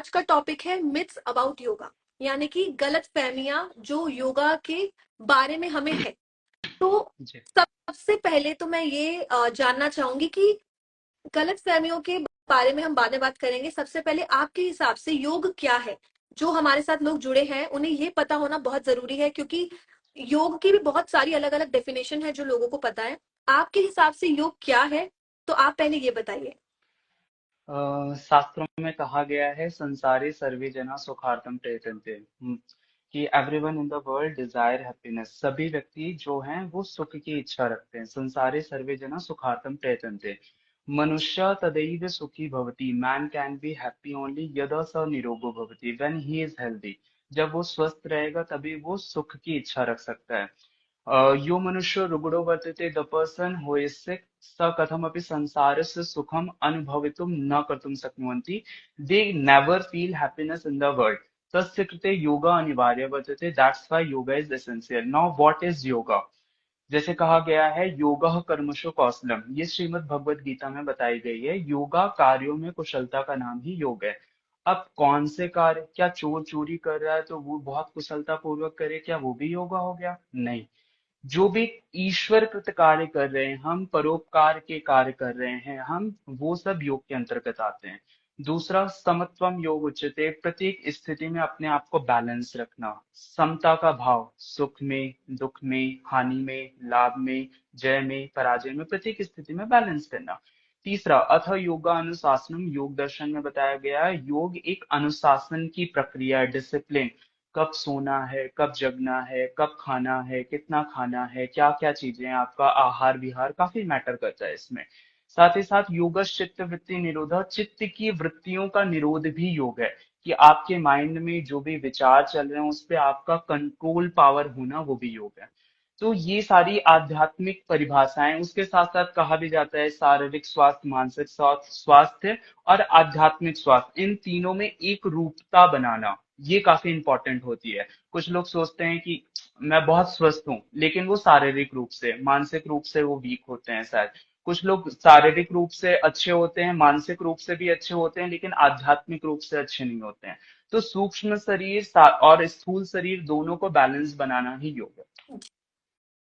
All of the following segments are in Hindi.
आज का टॉपिक है मिथ्स अबाउट योगा, यानी कि गलत फहमियां जो योगा के बारे में हमें है। तो जी। सबसे पहले तो मैं ये जानना चाहूंगी कि गलत फहमियों के बारे में हम बाद में बात करेंगे। सबसे पहले आपके हिसाब से योग क्या है? जो हमारे साथ लोग जुड़े हैं उन्हें ये पता होना बहुत जरूरी है, क्योंकि योग की भी बहुत सारी अलग अलग डेफिनेशन है जो लोगों को पता है। आपके हिसाब से योग क्या है? तो आप पहले ये बताइए। शास्त्रों में कहा गया है संसारे सर्वे जना सुखार्थम प्रयतन्ते। कि everyone in the world desire happiness. सभी व्यक्ति जो हैं वो सुख की इच्छा रखते हैं। संसारे सर्वे जना सुखार्थम प्रयतन्ते। मनुष्य तदैव सुखी भवति। Man can be happy only यदा स निरोगो भवति, व्हेन ही इज हेल्दी। जब वो स्वस्थ रहेगा तभी वो सुख की इच्छा रख सकता है। यो मनुष्य रुग्णो वर्तते, the person who is sick स कथमपि संसारस्य सुखम अनुभवितुम न कर्तुम शक्नुवन्ति। They never feel happiness in the world. तस्य कृते योगा अनिवार्य वर्तते। That's why yoga is essential. Now what is yoga? जैसे कहा गया है योगः कर्मसु कौशलम, ये श्रीमद् भगवत गीता में बताई गई है। योगा कार्यों में कुशलता का नाम ही योग है। अब कौन से कार्य, क्या चोर चोरी कर रहा है तो वो बहुत कुशलता पूर्वक करे, क्या वो भी योगा हो गया? नहीं। जो भी ईश्वर कृत कार्य कर रहे हैं, हम परोपकार के कार्य कर रहे हैं, हम वो सब योग के अंतर्गत आते हैं। दूसरा, समत्वम योग उच्यते। प्रत्येक स्थिति में अपने आप को बैलेंस रखना, समता का भाव, सुख में, दुख में, हानि में, लाभ में, जय में, पराजय में, प्रत्येक स्थिति में बैलेंस करना। तीसरा, अथ योगा अनुशासनम। योग दर्शन में बताया गया है योग एक अनुशासन की प्रक्रिया है, डिसिप्लिन। कब सोना है, कब जगना है, कब खाना है, कितना खाना है, क्या क्या चीजें हैं, आपका आहार विहार काफी मैटर करता है इसमें। साथ ही साथ योग चित्त वृत्ति निरोध। चित्त की वृत्तियों का निरोध भी योग है। कि आपके माइंड में जो भी विचार चल रहे हैं उस पे आपका कंट्रोल पावर होना, वो भी योग है। तो ये सारी आध्यात्मिक परिभाषाएं, उसके साथ साथ कहा भी जाता है शारीरिक स्वास्थ्य, मानसिक स्वास्थ्य और आध्यात्मिक स्वास्थ्य, इन तीनों में एक रूपता बनाना, ये काफी इंपॉर्टेंट होती है। कुछ लोग सोचते हैं कि मैं बहुत स्वस्थ हूँ, लेकिन वो शारीरिक रूप से, मानसिक रूप से वो वीक होते हैं शायद। कुछ लोग शारीरिक रूप से अच्छे होते हैं, मानसिक रूप से भी अच्छे होते हैं, लेकिन आध्यात्मिक रूप से अच्छे नहीं होते हैं। तो सूक्ष्म शरीर और स्थूल शरीर दोनों को बैलेंस बनाना ही योग है।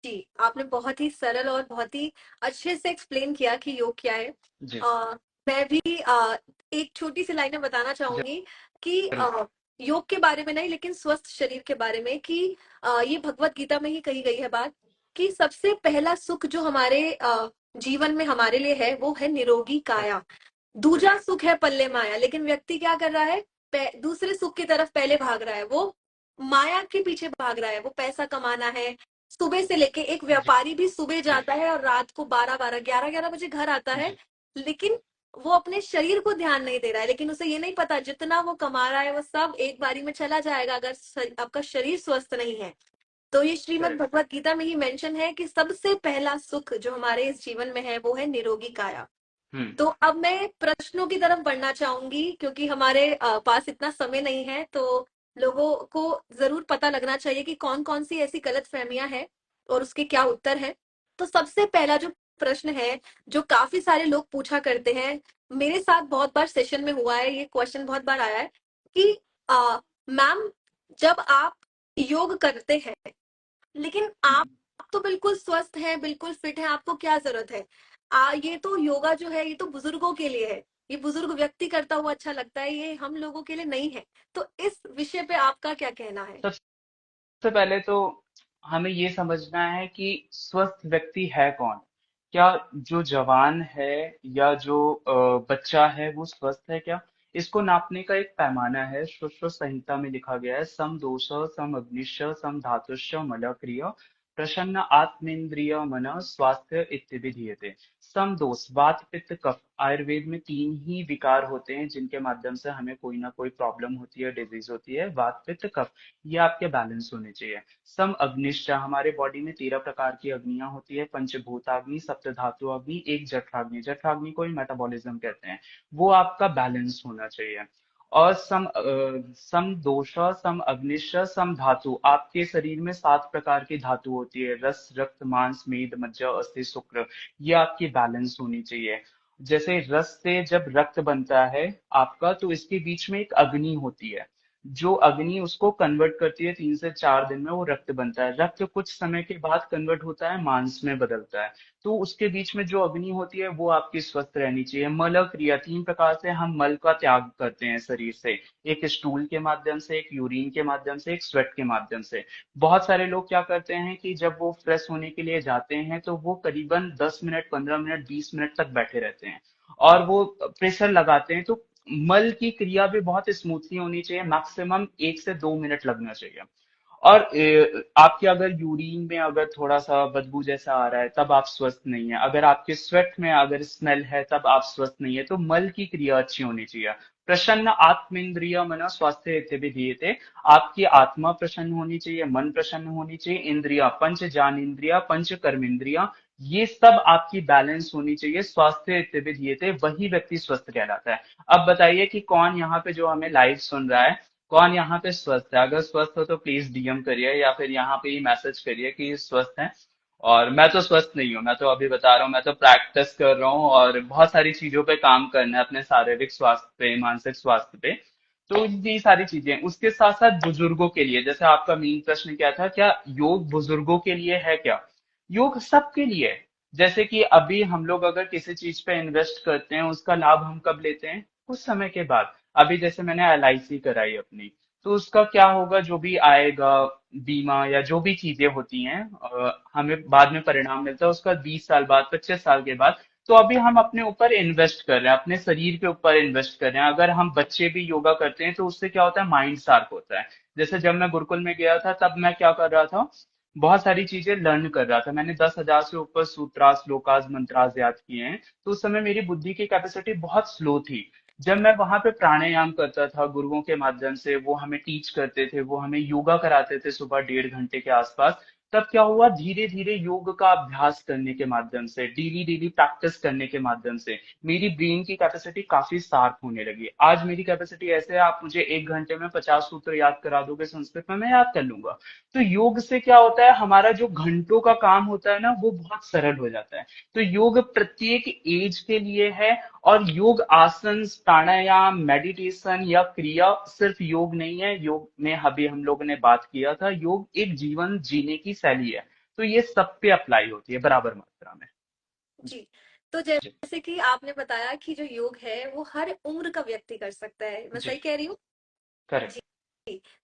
जी, आपने बहुत ही सरल और बहुत ही अच्छे से एक्सप्लेन किया कि योग क्या है। जी। मैं भी एक छोटी सी लाइन में बताना चाहूंगी कि जरूर। योग के बारे में नहीं, लेकिन स्वस्थ शरीर के बारे में, कि ये भगवत गीता में ही कही गई है बात, कि सबसे पहला सुख जो हमारे जीवन में हमारे लिए है वो है निरोगी काया। दूजा सुख है पल्ले माया। लेकिन व्यक्ति क्या कर रहा है? दूसरे सुख की तरफ पहले भाग रहा है। वो माया के पीछे भाग रहा है, वो पैसा कमाना है। सुबह से लेके एक जी। व्यापारी भी सुबह जाता है और रात को 12-12, 11-11 बजे घर आता है। जी। लेकिन वो अपने शरीर को ध्यान नहीं दे रहा है। लेकिन उसे ये नहीं पता जितना वो कमा रहा है वो सब एक बारी में चला जाएगा अगर आपका शरीर स्वस्थ नहीं है। तो ये श्रीमद् करेक्ट। भगवत गीता में ही मेंशन है कि सबसे पहला सुख जो हमारे इस जीवन में है वो है निरोगी काया। हम्म। तो अब मैं प्रश्नों की तरफ बढ़ना चाहूंगी, क्योंकि हमारे पास इतना समय नहीं है। तो लोगों को जरूर पता लगना चाहिए कि कौन कौन सी ऐसी गलत फहमियां हैं और उसके क्या उत्तर हैं। तो सबसे पहला जो प्रश्न है, जो काफी सारे लोग पूछा करते हैं, मेरे साथ बहुत बार सेशन में हुआ है, ये क्वेश्चन बहुत बार आया है कि मैम, जब आप योग करते हैं, लेकिन आप तो बिल्कुल स्वस्थ हैं, बिल्कुल फिट हैं, आपको क्या जरूरत है? ये तो योगा जो है ये तो बुजुर्गों के लिए है, ये बुजुर्ग व्यक्ति करता हुआ अच्छा लगता है, ये हम लोगों के लिए नहीं है। तो इस विषय पे आपका क्या कहना है? सबसे पहले तो हमें ये समझना है कि स्वस्थ व्यक्ति है कौन। क्या जो जवान है या जो बच्चा है वो स्वस्थ है क्या? इसको नापने का एक पैमाना है, सुश्रुत संहिता में लिखा गया है सम दोष सम अग्निश सम धातुश्च मल क्रिय प्रसन्न आत्मेन्द्रिय मन स्वास्थ्य इत्यादि। सम दोष, वात पित्त कफ, आयुर्वेद में तीन ही विकार होते हैं जिनके माध्यम से हमें कोई ना कोई प्रॉब्लम होती है, डिजीज होती है। वात पित्त कफ, ये आपके बैलेंस होने चाहिए। सम अग्निश्चा, हमारे बॉडी में 13 प्रकार की अग्नियां होती है। पंचभूताग्नि, सप्त धातु अग्नि, एक जठराग्नि। जठराग्नि को ही मेटाबॉलिज्म कहते हैं। वो आपका बैलेंस होना चाहिए। और सम दोष सम अग्निश सम धातु, आपके शरीर में 7 प्रकार की धातु होती है, रस रक्त मांस मेद मज्जा अस्थि शुक्र। ये आपकी बैलेंस होनी चाहिए। जैसे रस से जब रक्त बनता है आपका, तो इसके बीच में एक अग्नि होती है। जो अग्नि उसको कन्वर्ट करती है, 3 से 4 दिन में वो रक्त बनता है। रक्त कुछ समय के बाद कन्वर्ट होता है, मांस में बदलता है। तो उसके बीच में जो अग्नि होती है वो आपकी स्वस्थ रहनी चाहिए। मल क्रिया, 3 प्रकार से हम मल का त्याग करते हैं शरीर से। एक स्टूल के माध्यम से, एक यूरिन के माध्यम से, एक स्वेट के माध्यम से। बहुत सारे लोग क्या करते हैं कि जब वो फ्रेश होने के लिए जाते हैं तो वो करीबन 10 मिनट, 15 मिनट, 20 मिनट तक बैठे रहते हैं और वो प्रेशर लगाते हैं। तो मल की क्रिया भी बहुत स्मूथली होनी चाहिए, मैक्सिमम 1 से 2 मिनट लगना चाहिए। और आपके अगर यूरिन में अगर थोड़ा सा बदबू जैसा आ रहा है तब आप स्वस्थ नहीं है, अगर आपके स्वेट में अगर स्मेल है तब आप स्वस्थ नहीं है। तो मल की क्रिया अच्छी होनी चाहिए। प्रसन्न आत्मेंद्रिय मन स्वास्थ्य इत्यादि। आपकी आत्मा प्रसन्न होनी चाहिए, मन प्रसन्न होनी चाहिए, इंद्रिया, पंच ज्ञान इंद्रिया, पंच कर्मेंद्रिया, ये सब आपकी बैलेंस होनी चाहिए। स्वास्थ्य इत्यादि, वही व्यक्ति स्वस्थ कहलाता है। अब बताइए कि कौन यहाँ पे जो हमें लाइव सुन रहा है, कौन यहाँ पे स्वस्थ है? अगर स्वस्थ हो तो प्लीज डीएम करिए या फिर यहाँ पे ही मैसेज करिए कि स्वस्थ है। और मैं तो स्वस्थ नहीं हूँ, मैं तो अभी बता रहा हूँ, मैं तो प्रैक्टिस कर रहा हूँ और बहुत सारी चीजों पे काम करना है, अपने शारीरिक स्वास्थ्य पे, मानसिक स्वास्थ्य पे। तो ये सारी चीजें उसके साथ साथ बुजुर्गों के लिए, जैसे आपका मेन प्रश्न क्या था, क्या योग बुजुर्गों के लिए है क्या? योग सबके लिए है। जैसे कि अभी हम लोग अगर किसी चीज पे इन्वेस्ट करते हैं, उसका लाभ हम कब लेते हैं? कुछ समय के बाद। अभी जैसे मैंने एलआईसी कराई अपनी, तो उसका क्या होगा, जो भी आएगा बीमा या जो भी चीजें होती हैं, हमें बाद में परिणाम मिलता है उसका 20 साल बाद, 25 साल के बाद। तो अभी हम अपने ऊपर इन्वेस्ट कर रहे हैं, अपने शरीर के ऊपर इन्वेस्ट कर रहे हैं। अगर हम बच्चे भी योगा करते हैं तो उससे क्या होता है, माइंड शार्प होता है। जैसे जब मैं गुरुकुल में गया था तब मैं क्या कर रहा था, बहुत सारी चीजें लर्न कर रहा था। मैंने 10,000 से ऊपर सूत्रास, श्लोकास, मंत्रास याद किए हैं। तो उस समय मेरी बुद्धि की कैपेसिटी बहुत स्लो थी। जब मैं वहां पे प्राणायाम करता था गुरुओं के माध्यम से, वो हमें टीच करते थे, वो हमें योगा कराते थे सुबह 1.5 घंटे के आसपास। तब क्या हुआ, धीरे धीरे योग का अभ्यास करने के माध्यम से, डेली डेली प्रैक्टिस करने के माध्यम से मेरी ब्रेन की कैपेसिटी काफी शार्प होने लगी। आज मेरी कैपेसिटी ऐसे है, आप मुझे 1 घंटे में 50 सूत्र याद करा दोगे संस्कृत में, मैं याद कर लूंगा। तो योग से क्या होता है, हमारा जो घंटों का काम होता है ना, वो बहुत सरल हो जाता है। तो योग प्रत्येक एज के लिए है। और योग आसन, प्राणायाम, मेडिटेशन या क्रिया सिर्फ योग नहीं है। योग में अभी हम लोगों ने बात किया था, योग एक जीवन जीने की शैली है। तो ये सब पे अप्लाई होती है बराबर मात्रा में। जी। तो जी। जैसे कि आपने बताया कि जो योग है वो हर उम्र का व्यक्ति कर सकता है, मैं जी। सही कह रही हूँ? जी। करेक्ट।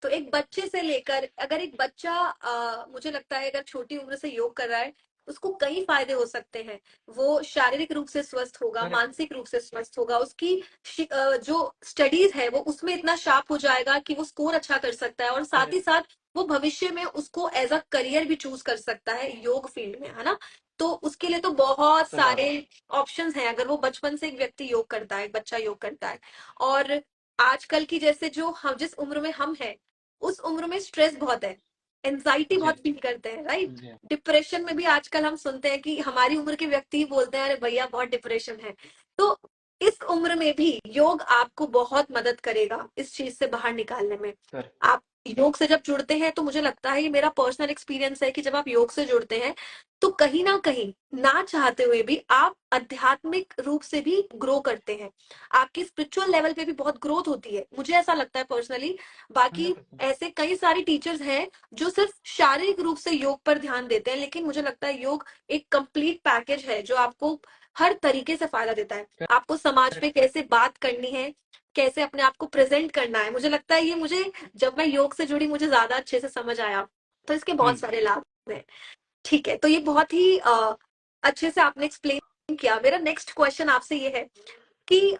तो एक बच्चे से लेकर, अगर एक बच्चा मुझे लगता है अगर छोटी उम्र से योग कर रहा है, उसको कई फायदे हो सकते हैं। वो शारीरिक रूप से स्वस्थ होगा, करेक्ट। मानसिक रूप से स्वस्थ होगा, उसकी जो स्टडीज है वो उसमें इतना शार्प हो जाएगा कि वो स्कोर अच्छा कर सकता है, और साथ ही करेक्ट। साथ वो भविष्य में उसको एज अ करियर भी चूज कर सकता है योग फील्ड में, है ना? तो उसके लिए तो बहुत सारे बराबर। ऑप्शंस हैं अगर वो बचपन से एक व्यक्ति योग करता है, एक बच्चा योग करता है। और आजकल की जैसे जो हम जिस उम्र में हम हैं, उस उम्र में स्ट्रेस बहुत है, एंजाइटी जी। बहुत फील करते हैं, राइट? जी। डिप्रेशन में भी आजकल हम सुनते हैं कि हमारी उम्र के व्यक्ति ही बोलते हैं अरे भैया बहुत डिप्रेशन है। तो इस उम्र में भी योग आपको बहुत मदद करेगा इस चीज से बाहर निकालने में। करेक्ट। आप योग से जब जुड़ते हैं तो मुझे लगता है, ये मेरा पर्सनल एक्सपीरियंस है कि जब आप योग से जुड़ते हैं तो कहीं ना कहीं, ना चाहते हुए भी, आप आध्यात्मिक रूप से भी ग्रो करते हैं। आपकी स्पिरिचुअल लेवल पे भी बहुत ग्रोथ होती है, मुझे ऐसा लगता है पर्सनली। बाकी 100%। ऐसे कई सारी टीचर्स हैं जो सिर्फ शारीरिक रूप से योग पर ध्यान देते हैं, लेकिन मुझे लगता है योग एक कंप्लीट पैकेज है जो आपको हर तरीके से फायदा देता है। आपको समाज में करेक्ट। कैसे बात करनी है, कैसे अपने आप को प्रेजेंट करना है, मुझे लगता है ये मुझे, जब मैं योग से जुड़ी, मुझे ज्यादा अच्छे से समझ आया। तो इसके बहुत सारे लाभ हैं। ठीक है, तो ये बहुत ही अच्छे से आपने एक्सप्लेन किया। मेरा नेक्स्ट क्वेश्चन आपसे ये है कि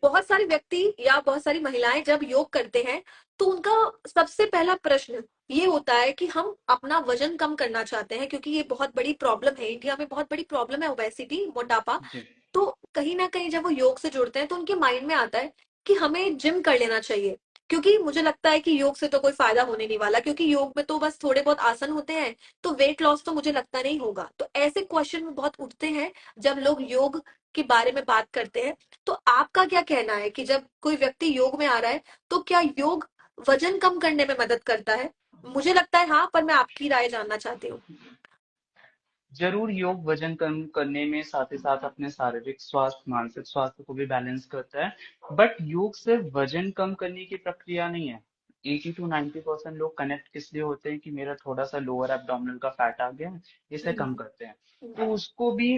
बहुत सारे व्यक्ति या बहुत सारी महिलाएं जब योग करते हैं तो उनका सबसे पहला प्रश्न ये होता है कि हम अपना वजन कम करना चाहते हैं, क्योंकि ये बहुत बड़ी प्रॉब्लम है, इंडिया में बहुत बड़ी प्रॉब्लम है ओबेसिटी, मोटापा। जी। तो कहीं ना कहीं जब वो योग से जुड़ते हैं तो उनके माइंड में आता है कि हमें जिम कर लेना चाहिए, क्योंकि मुझे लगता है कि योग से तो कोई फायदा होने नहीं वाला, क्योंकि योग में तो बस थोड़े बहुत आसन होते हैं, तो वेट लॉस तो मुझे लगता नहीं होगा। तो ऐसे क्वेश्चन बहुत उठते हैं जब लोग योग के बारे में बात करते हैं। तो आपका क्या कहना है कि जब कोई व्यक्ति योग में आ रहा है तो क्या योग वजन कम करने में मदद करता है? मुझे लगता है हाँ, पर मैं आपकी राय जानना चाहती हूँ। जरूर योग वजन कम करने में साथ ही साथ अपने शारीरिक स्वास्थ्य मानसिक स्वास्थ्य को भी बैलेंस करता है, बट योग सिर्फ वजन कम करने की प्रक्रिया नहीं है। 80 to 90% लोग कनेक्ट किस लिए होते हैं कि मेरा थोड़ा सा लोअर एब्डोमिनल का फैट आ गया है, इसे कम हम्म, करते हैं। तो उसको भी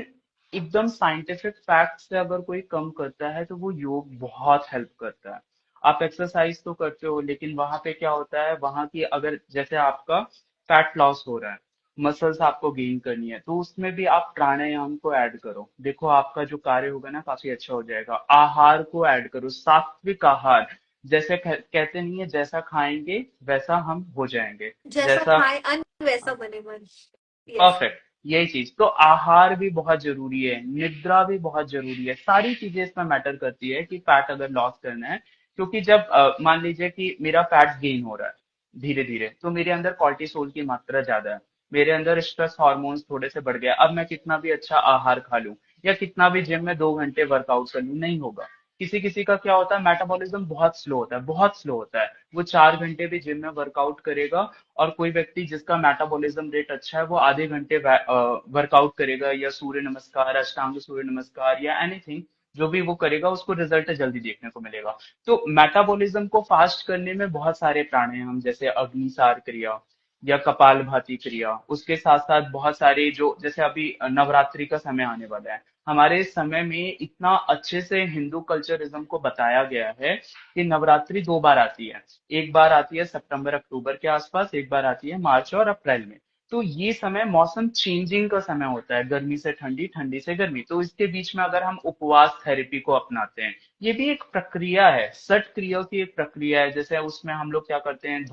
एकदम साइंटिफिक फैक्ट से अगर कोई कम करता है तो वो योग बहुत हेल्प करता है। आप एक्सरसाइज तो करते हो, लेकिन वहां पे क्या होता है, वहां की अगर जैसे आपका फैट लॉस हो रहा है, मसल्स आपको गेन करनी है, तो उसमें भी आप प्राणायाम को ऐड करो, देखो आपका जो कार्य होगा ना काफी अच्छा हो जाएगा। आहार को ऐड करो, सात्विक आहार। जैसे कहते नहीं है, जैसा खाएंगे वैसा हम हो जाएंगे। जैसा जैसा खाए अन्न वैसा बने मन। यस। परफेक्ट, यही चीज तो आहार भी बहुत जरूरी है, निद्रा भी बहुत जरूरी है, सारी चीजें इसमें मैटर करती है कि फैट अगर लॉस करना है। क्योंकि जब मान लीजिए कि मेरा फैट गेन हो रहा है धीरे धीरे, तो मेरे अंदर कॉर्टिसोल की मात्रा ज्यादा है, मेरे अंदर स्ट्रेस हार्मोन्स थोड़े से बढ़ गए, अब मैं कितना भी अच्छा आहार खा लूं या कितना भी जिम में 2 घंटे वर्कआउट कर लूं, नहीं होगा। किसी किसी का क्या होता है, मेटाबॉलिज्म बहुत स्लो होता है, बहुत स्लो होता है, वो 4 घंटे भी जिम में वर्कआउट करेगा, और कोई व्यक्ति जिसका मेटाबॉलिज्म रेट अच्छा है वो आधे घंटे वर्कआउट करेगा या सूर्य नमस्कार, अष्टांग सूर्य नमस्कार या एनीथिंग, जो भी वो करेगा उसको रिजल्ट जल्दी देखने को मिलेगा। तो मेटाबॉलिज्म को फास्ट करने में बहुत सारे प्राणायाम जैसे अग्निसार क्रिया या कपाल भाती क्रिया, उसके साथ साथ बहुत सारे जो जैसे अभी नवरात्रि का समय आने वाला है, हमारे समय में इतना अच्छे से हिंदू कल्चरिज्म को बताया गया है कि नवरात्रि 2 बार आती है। एक बार आती है सितंबर अक्टूबर के आसपास, एक बार आती है मार्च और अप्रैल में। तो ये समय मौसम चेंजिंग का समय होता है, गर्मी से ठंडी, ठंडी से गर्मी, तो इसके बीच में अगर हम उपवास थेरेपी को अपनाते हैं, ये भी एक प्रक्रिया है, सठ क्रिया की एक प्रक्रिया है। जैसे उसमें हम लोग क्या करते हैं,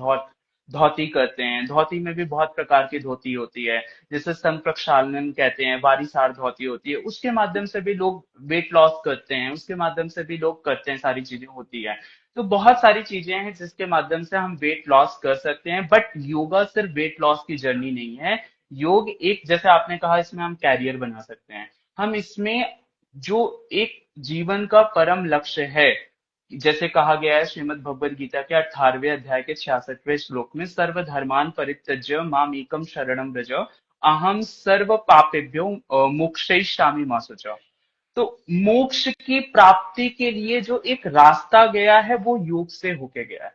धौती करते हैं, धौती में भी बहुत प्रकार की धोती होती है, जिसे संग प्रक्षालन कहते हैं, वारीसार धौती होती है, उसके माध्यम से भी लोग वेट लॉस करते हैं, उसके माध्यम से भी लोग करते हैं, सारी चीजें होती है। तो बहुत सारी चीजें हैं जिसके माध्यम से हम वेट लॉस कर सकते हैं, बट योगा सिर्फ वेट लॉस की जर्नी नहीं है। योग एक, जैसे आपने कहा, इसमें हम कैरियर बना सकते हैं, हम इसमें जो एक जीवन का परम लक्ष्य है, जैसे कहा गया है श्रीमद् भगवद गीता के 18वें अध्याय के 66वें श्लोक में, सर्वधर्मान परित्यज्य माम एकम शरणम व्रज, अहम सर्व पापेभ्यो मोक्षयिष्यामि मा शुचः। तो मोक्ष की प्राप्ति के लिए जो एक रास्ता गया है वो योग से होके गया है।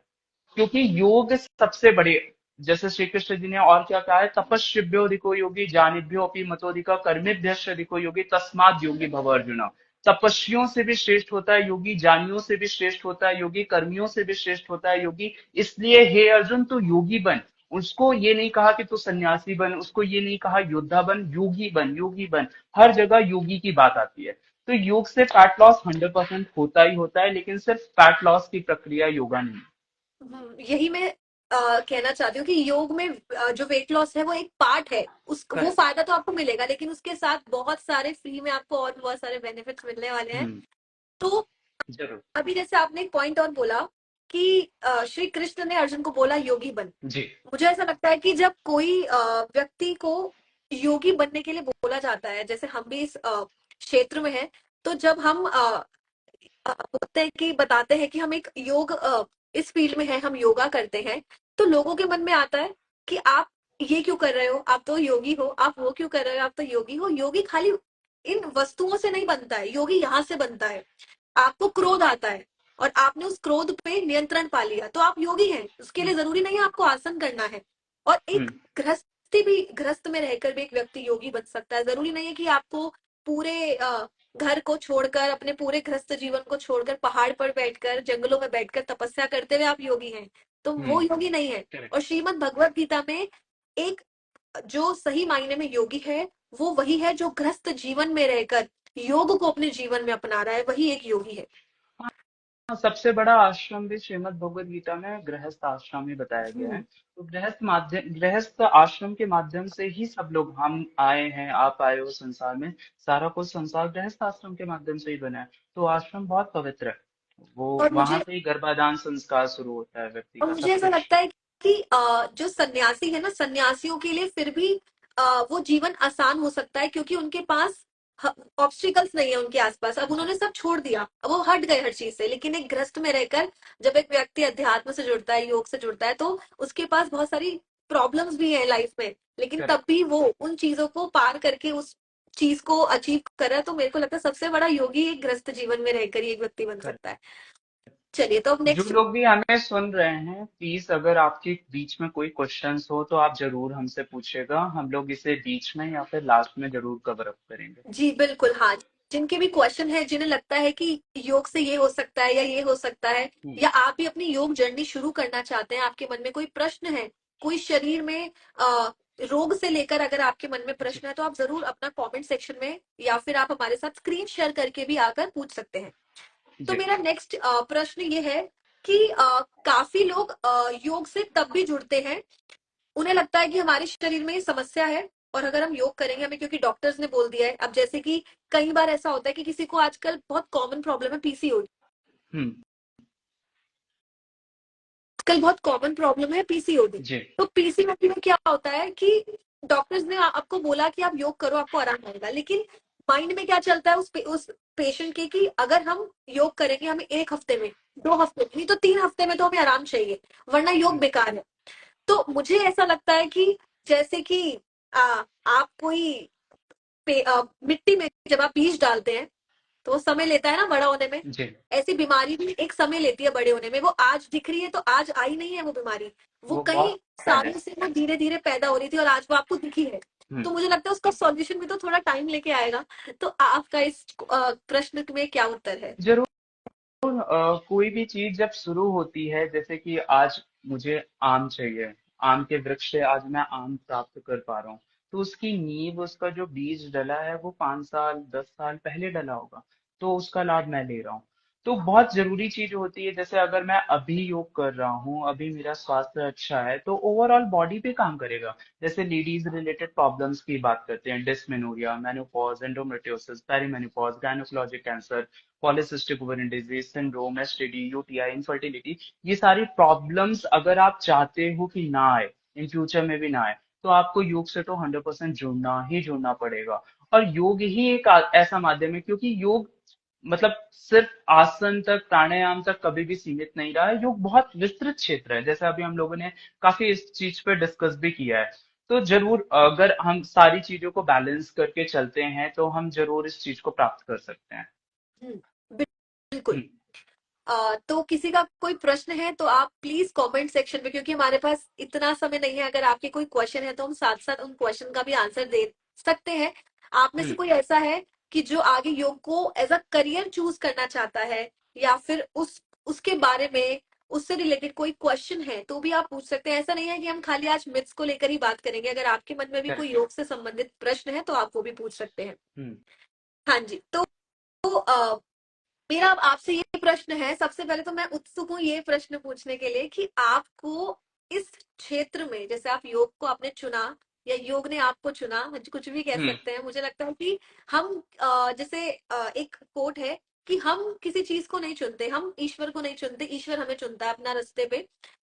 क्योंकि योग सबसे बड़े, जैसे श्री कृष्ण जी ने और क्या कहा है, तपस्विभ्यो अधिको योगी जानिभ्यो अपि मतोधिका कर्मिभ्यश्च अधिको योगी तस्माद् योगी भव अर्जुन। तपस्वियों से भी श्रेष्ठ होता है योगी, ज्ञानियों से भी श्रेष्ठ होता है योगी, कर्मियों से भी श्रेष्ठ होता है योगी। इसलिए हे अर्जुन तू योगी बन। उसको ये नहीं कहा कि तू सन्यासी बन, उसको ये नहीं कहा योद्धा बन, योगी बन, योगी बन। हर जगह योगी की बात आती है। तो योग से फैट लॉस 100% होता ही होता है, लेकिन सिर्फ फैट लॉस की प्रक्रिया योगा नहीं। यही मैं कहना चाहती हूँ कि योग में जो वेट लॉस है वो एक पार्ट है, उस वो करेक्ट। फायदा तो आपको मिलेगा, लेकिन उसके साथ बहुत सारे फ्री में आपको और भी बहुत सारे बेनिफिट्स मिलने वाले हैं। हम्म। तो जरूर। अभी जैसे आपने एक पॉइंट और बोला कि श्री कृष्ण ने अर्जुन को बोला योगी बन। जी। मुझे ऐसा लगता है कि जब कोई व्यक्ति को योगी बनने के लिए बोला जाता है, जैसे हम भी इस क्षेत्र में हैं, तो जब हम बोलते हैं कि बताते हैं कि हम एक योग इस फील्ड में है, हम योगा करते हैं, तो लोगों के मन में आता है कि आप ये क्यों कर रहे हो, आप तो योगी हो, आप वो क्यों कर रहे हो, आप तो योगी हो। योगी खाली इन वस्तुओं से नहीं बनता है, योगी यहाँ से बनता है। आपको क्रोध आता है और आपने उस क्रोध पे नियंत्रण पा लिया तो आप योगी हैं। उसके लिए जरूरी नहीं है आपको आसन करना है। और एक हम्म। गृहस्थी भी, गृहस्थ में रहकर भी एक व्यक्ति योगी बन सकता है। जरूरी नहीं है कि आपको पूरे घर को छोड़कर, अपने पूरे गृहस्थ जीवन को छोड़कर पहाड़ पर बैठकर, जंगलों में बैठकर तपस्या करते हुए आप योगी हैं, तो वो हम्म। योगी नहीं है। करेक्ट। और श्रीमद् भगवत गीता में एक जो सही मायने में योगी है वो वही है जो गृहस्थ जीवन में रहकर योग को अपने जीवन में अपना रहा है, वही एक योगी है। हाँ, सबसे बड़ा आश्रम भी श्रीमद् भगवद गीता में गृहस्थ आश्रम ही बताया गया है। हम्म। तो गृहस्थ आश्रम के माध्यम से ही सब लोग, हम आए हैं, आप आए हो संसार में, सारा कुछ संसार गृहस्थ आश्रम के माध्यम से ही बना है। तो आश्रम बहुत पवित्र है, वो और वहां मुझे से ही गर्भाधान संस्कार शुरू होता है व्यक्ति और का मुझे सब ऐसा कुछ। लगता है कि जो सन्यासी है ना, सन्यासियों के लिए फिर भी वो जीवन आसान हो सकता है, क्योंकि उनके पास ऑब्स्टिकल्स नहीं है उनके आसपास। अब जी। उन्होंने सब छोड़ दिया, अब वो हट गए हर चीज से। लेकिन एक गृहस्थ में रहकर जब एक व्यक्ति अध्यात्म से जुड़ता है, योग से जुड़ता है, तो उसके पास बहुत सारी प्रॉब्लम्स भी है लाइफ में, लेकिन तब करेक्ट। भी वो उन चीजों को पार करके उस चीज को अचीव कर रहा है। तो मेरे को लगता है सबसे बड़ा योगी एक ग्रस्त जीवन में रहकर ही एक व्यक्ति बन सकता है। चलिए तो अब जो नेक्स्ट। लोग भी हमें सुन रहे हैं, प्लीज अगर आपके बीच में कोई क्वेश्चंस हो तो आप जरूर हमसे पूछेगा, हम लोग इसे बीच में या फिर लास्ट में जरूर कवर अप करेंगे। जी बिल्कुल, हाँ। जिनके भी क्वेश्चन है, जिन्हें लगता है कि योग से ये हो सकता है या ये हो सकता है, हम्म। या आप भी अपनी योग जर्नी शुरू करना चाहते हैं, आपके मन में कोई प्रश्न है, कोई शरीर में रोग से लेकर अगर आपके मन में जी। प्रश्न है, तो आप जरूर अपना कमेंट सेक्शन में या फिर आप हमारे साथ स्क्रीन शेयर करके भी आकर पूछ सकते हैं। तो जी। मेरा नेक्स्ट प्रश्न ये है कि काफी लोग योग से तब भी जुड़ते हैं, उन्हें लगता है कि हमारे शरीर में ये समस्या है और अगर हम योग करेंगे हमें, क्योंकि डॉक्टर्स ने बोल दिया है। अब जैसे कि कई बार ऐसा होता है कि किसी को आजकल बहुत कॉमन प्रॉब्लम है पीसीओडी, हम्म। आजकल बहुत कॉमन प्रॉब्लम है पीसीओडी। जी। तो पीसीओडी में क्या होता है कि डॉक्टर्स ने आपको बोला कि आप योग करो आपको आराम आएगा, लेकिन माइंड में क्या चलता है उस पेशेंट के कि अगर हम योग करेंगे हमें 1 हफ्ते में, 2 हफ्ते में, नहीं तो 3 हफ्ते में तो हमें आराम चाहिए, वरना योग हम्म। बेकार है। तो मुझे ऐसा लगता है कि जैसे कि आप कोई मिट्टी में जब आप बीज डालते हैं तो वो समय लेता है ना बड़ा होने में, जी। ऐसी बीमारी भी एक समय लेती है बड़े होने में। वो आज दिख रही है तो आज आई नहीं है वो बीमारी, वो वो कई बहुत पहले सालों से। से वो धीरे धीरे पैदा हो रही थी और आज वो आपको दिखी है। हम्म। तो मुझे लगता है उसका सॉल्यूशन भी तो थोड़ा टाइम लेके आएगा। तो आपका इस प्रश्न में क्या उत्तर है? जरूर। कोई भी चीज जब शुरू होती है, जैसे कि आज मुझे आम चाहिए, आम के वृक्ष से आज मैं आम प्राप्त कर पा रहा हूँ, तो उसकी नींव, उसका जो बीज डला है वो 5 साल 10 साल पहले डला होगा, तो उसका लाभ मैं ले रहा हूँ। तो बहुत जरूरी चीज होती है, जैसे अगर मैं अभी योग कर रहा हूँ, अभी मेरा स्वास्थ्य अच्छा है, तो ओवरऑल बॉडी पे काम करेगा। जैसे लेडीज रिलेटेड प्रॉब्लम्स की बात करते हैं, dysmenorrhoea, menopause, endometriosis, perimenopause, gynaecologic cancer, polycystic ovarian disease, syndrome, STD, UTI, infertility, ये सारी प्रॉब्लम्स अगर आप चाहते हो कि ना आए, इन फ्यूचर में भी ना आए, तो आपको योग से तो 100% जुड़ना ही जुड़ना पड़ेगा। और योग ही एक ऐसा माध्यम है, क्योंकि योग मतलब सिर्फ आसन तक, प्राणायाम तक कभी भी सीमित नहीं रहा है। योग बहुत विस्तृत क्षेत्र है, जैसे अभी हम लोगों ने काफी इस चीज पे डिस्कस भी किया है। तो जरूर अगर हम सारी चीजों को बैलेंस करके चलते हैं तो हम जरूर इस चीज को प्राप्त कर सकते हैं। बिल्कुल। हम्म। तो किसी का कोई प्रश्न है तो आप प्लीज कमेंट सेक्शन में, क्योंकि हमारे पास इतना समय नहीं है, अगर आपके कोई क्वेश्चन है तो हम साथ साथ उन क्वेश्चन का भी आंसर दे सकते हैं। आप में से हम्म। कोई ऐसा है कि जो आगे योग को एज अ करियर चूज करना चाहता है, या फिर उसके बारे में, उससे रिलेटेड कोई क्वेश्चन है तो भी आप पूछ सकते हैं। ऐसा नहीं है कि हम खाली आज मिथ्स को लेकर ही बात करेंगे, अगर आपके मन में भी कोई करेक्ट। योग से संबंधित प्रश्न है तो आप वो भी पूछ सकते हैं। हम्म। हाँ जी। तो मेरा अब आपसे ये प्रश्न है, सबसे पहले तो मैं उत्सुक हूँ ये प्रश्न पूछने के लिए कि आपको इस क्षेत्र में, जैसे आप योग को आपने चुना या योग ने आपको चुना, कुछ भी कह हम्म। सकते हैं, मुझे लगता है कि हम जैसे एक कोट है कि हम किसी चीज को नहीं चुनते, हम ईश्वर को नहीं चुनते, ईश्वर हमें चुनता है अपना रास्ते पे।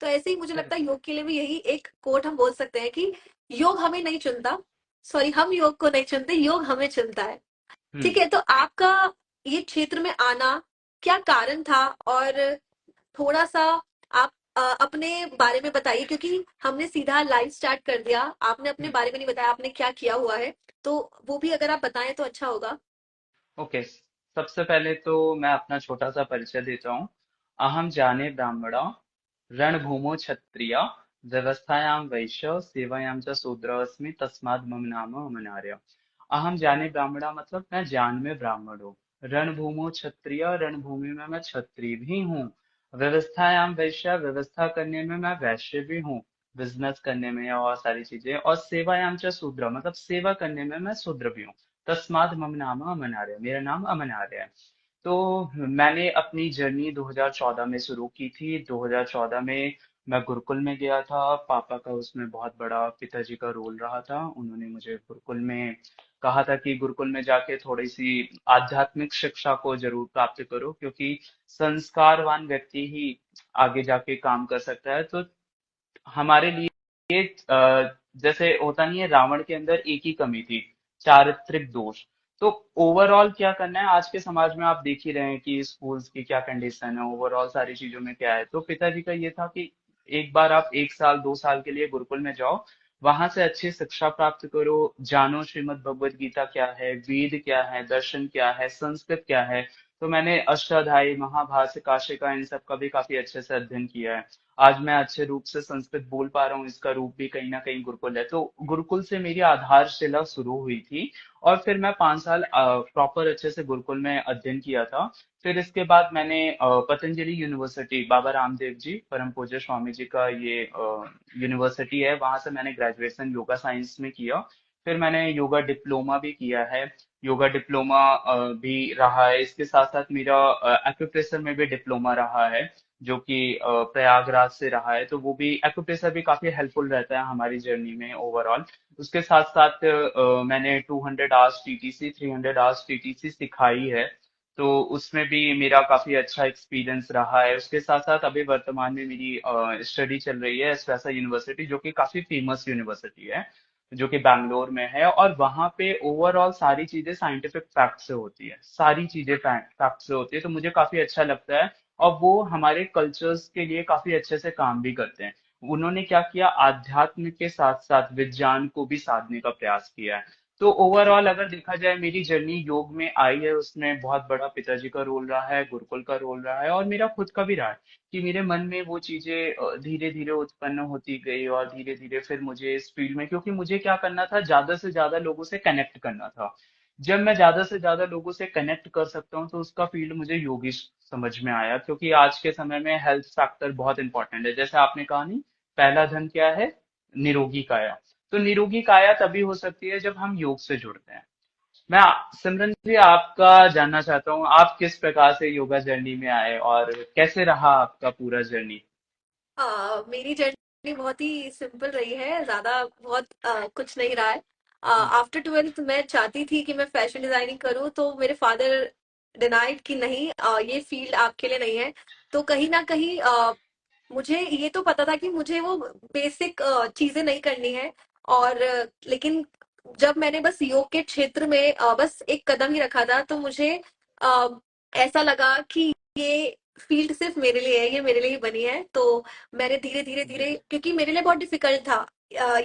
तो ऐसे ही मुझे लगता करेक्ट। है योग के लिए भी यही एक कोट हम बोल सकते हैं कि योग हमें नहीं चुनता, सॉरी, हम योग को नहीं चुनते, योग हमें चुनता है। हम्म। ठीक है, तो आपका ये क्षेत्र में आना क्या कारण था? और थोड़ा सा आप अपने बारे में बताइए, क्योंकि हमने सीधा लाइव स्टार्ट कर दिया, आपने अपने हम्म। बारे में नहीं बताया आपने क्या किया हुआ है। तो वो भी अगर आप बताएं तो अच्छा होगा। ओके। सबसे पहले तो मैं अपना छोटा सा परिचय देता हूँ। अहम जाने ब्राह्मणा रणभूमो क्षत्रिय व्यवस्थायां वैश्य सेवायां च शूद्र अस्मि तस्माद् मम नाम अमनार्य। अहम जाने ब्राह्मणा मतलब मैं जान में ब्राह्मण हूँ। रणभूमो क्षत्रिय, रणभूमि में मैं क्षत्रिय भी हूँ। व्यवस्थायां वैश्य, व्यवस्था करने में मैं वैश्य भी हूँ, बिजनेस करने में और सारी चीजें। और सेवायां च शूद्र मतलब सेवा करने में मैं शूद्र भी हूँ। तस्माद मम नाम अमन आर्य, मेरा नाम अमन आर्य है। तो मैंने अपनी जर्नी 2014 में शुरू की थी। 2014 में मैं गुरुकुल में गया था। पापा का उसमें बहुत बड़ा, पिताजी का रोल रहा था। उन्होंने मुझे गुरुकुल में कहा था कि गुरुकुल में जाके थोड़ी सी आध्यात्मिक शिक्षा को जरूर प्राप्त करो, क्योंकि संस्कारवान व्यक्ति ही आगे जाके काम कर सकता है। तो हमारे लिए जैसे होता नहीं है, रावण के अंदर एक ही कमी थी, चारित्रिक दोष। तो ओवरऑल क्या करना है, आज के समाज में आप देख ही रहे हैं कि स्कूल्स की क्या कंडीशन है, ओवरऑल सारी चीजों में क्या है। तो पिताजी का ये था कि एक बार आप 1 साल 2 साल के लिए गुरुकुल में जाओ, वहां से अच्छी शिक्षा प्राप्त करो, जानो श्रीमद् भगवत गीता क्या है, वेद क्या है, दर्शन क्या है, संस्कृत क्या है। तो मैंने अष्टाध्यायी, महाभाष्य, काशिका, इन सब का भी काफी अच्छे से अध्ययन किया है। आज मैं अच्छे रूप से संस्कृत बोल पा रहा हूँ, इसका रूप भी कहीं ना कहीं गुरुकुल है। तो गुरुकुल से मेरी आधारशिला शुरू हुई थी, और फिर मैं 5 साल प्रॉपर अच्छे से गुरुकुल में अध्ययन किया था। फिर इसके बाद मैंने पतंजलि यूनिवर्सिटी, बाबा रामदेव जी परम पूज्य स्वामी जी का ये यूनिवर्सिटी है, वहां से मैंने ग्रेजुएशन योगा साइंस में किया। फिर मैंने योगा डिप्लोमा भी किया है। योगा डिप्लोमा भी रहा है, इसके साथ साथ मेरा एक्यूप्रेशर में भी डिप्लोमा रहा है, जो कि प्रयागराज से रहा है। तो वो भी एक्यूप्रेशर भी काफी हेल्पफुल रहता है हमारी जर्नी में ओवरऑल। उसके साथ साथ मैंने 200 आवर्स टीटीसी, 300 आवर्स टीटीसी सिखाई है। तो उसमें भी मेरा काफी अच्छा एक्सपीरियंस रहा है। उसके साथ साथ अभी वर्तमान में मेरी स्टडी चल रही है एसवेसा यूनिवर्सिटी, जो कि काफी फेमस यूनिवर्सिटी है, जो कि बैंगलोर में है। और वहाँ पे ओवरऑल सारी चीजें साइंटिफिक फैक्ट से होती है, सारी चीजें फैक्ट से होती है, तो मुझे काफी अच्छा लगता है। और वो हमारे कल्चर्स के लिए काफी अच्छे से काम भी करते हैं। उन्होंने क्या किया, आध्यात्म के साथ साथ विज्ञान को भी साधने का प्रयास किया है। तो ओवरऑल अगर देखा जाए, मेरी जर्नी योग में आई है, उसमें बहुत बड़ा पिताजी का रोल रहा है, गुरुकुल का रोल रहा है, और मेरा खुद का भी रहा है कि मेरे मन में वो चीजें धीरे धीरे उत्पन्न होती गई। और धीरे धीरे फिर मुझे इस फील्ड में, क्योंकि मुझे क्या करना था, ज्यादा से ज्यादा लोगों से कनेक्ट करना था। जब मैं ज्यादा से ज्यादा लोगों से कनेक्ट कर सकता हूँ, तो उसका फील्ड मुझे योगी समझ में आया। क्योंकि आज के समय में हेल्थ फैक्टर बहुत इंपॉर्टेंट है, जैसे आपने कहा नहीं, पहला धन क्या है, निरोगी काया। तो निरोगी काया तभी हो सकती है जब हम योग से जुड़ते हैं। मैं सिमरन जी आपका जानना चाहता हूँ, आप किस प्रकार से योगा जर्नी में आए और कैसे रहा आपका पूरा जर्नी। मेरी जर्नी बहुत ही सिंपल रही है, ज्यादा बहुत कुछ नहीं रहा है। हम्म, आफ्टर ट्वेल्थ मैं चाहती थी कि मैं फैशन डिजाइनिंग करूँ, तो मेरे फादर डिनाइड कि नहीं, ये फील्ड आपके लिए नहीं है। तो कहीं ना कहीं मुझे ये तो पता था कि मुझे वो बेसिक चीजें नहीं करनी है। और लेकिन जब मैंने बस योग के क्षेत्र में बस एक कदम ही रखा था, तो मुझे अ, ऐसा लगा कि ये फील्ड सिर्फ मेरे लिए है, ये मेरे लिए ही बनी है। तो मैंने धीरे धीरे जी। धीरे, क्योंकि मेरे लिए बहुत डिफिकल्ट था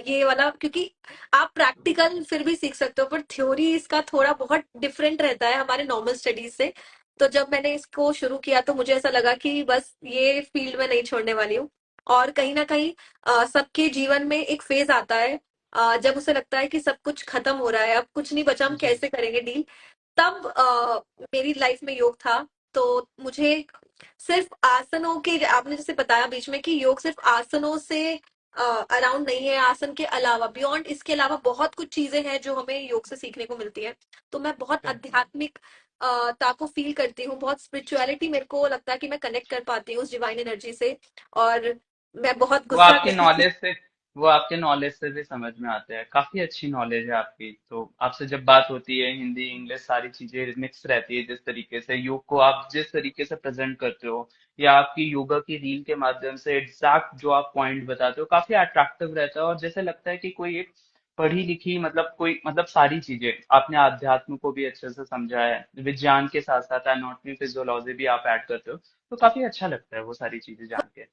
ये वाला, क्योंकि आप प्रैक्टिकल फिर भी सीख सकते हो, पर थ्योरी इसका थोड़ा बहुत डिफरेंट रहता है हमारे नॉर्मल स्टडीज से। तो जब मैंने इसको शुरू किया, तो मुझे ऐसा लगा कि बस ये फील्ड में नहीं छोड़ने वाली हूँ। और कहीं ना कहीं सबके जीवन में एक फेज आता है जब उसे लगता है कि सब कुछ खत्म हो रहा है, अब कुछ नहीं बचा, हम जी। कैसे करेंगे डील। तब मेरी लाइफ में योग था। तो मुझे सिर्फ आसनों के, आपने जैसे बताया बीच में कि योग सिर्फ आसनों से अराउंड नहीं है, आसन के अलावा बियॉन्ड इसके अलावा बहुत कुछ चीजें हैं जो हमें योग से सीखने को मिलती है। तो मैं बहुत आध्यात्मिक ता को फील करती हूँ, बहुत स्पिरिचुअलिटी, मेरे को लगता है कि मैं कनेक्ट कर पाती हूँ उस डिवाइन एनर्जी से। और मैं बहुत वो गुस्सा आपकी करती थी। नॉलेज से वो आपके नॉलेज से भी समझ में आता है, काफी अच्छी नॉलेज है आपकी। तो आपसे जब बात होती है, हिंदी इंग्लिश सारी चीजें मिक्स रहती है, जिस तरीके से योग को आप जिस तरीके से प्रेजेंट करते हो, या आपकी योगा की रील के माध्यम से एग्जैक्ट जो आप पॉइंट बताते हो, काफी अट्रैक्टिव रहता है। और जैसे लगता है कि कोई एक पढ़ी लिखी, मतलब कोई, मतलब सारी चीजें आपने अध्यात्म को भी अच्छे से समझा है, विज्ञान के साथ साथ एनाटॉमी फिजियोलॉजी भी आप ऐड करते हो। तो काफी अच्छा लगता है वो सारी चीजें जान के।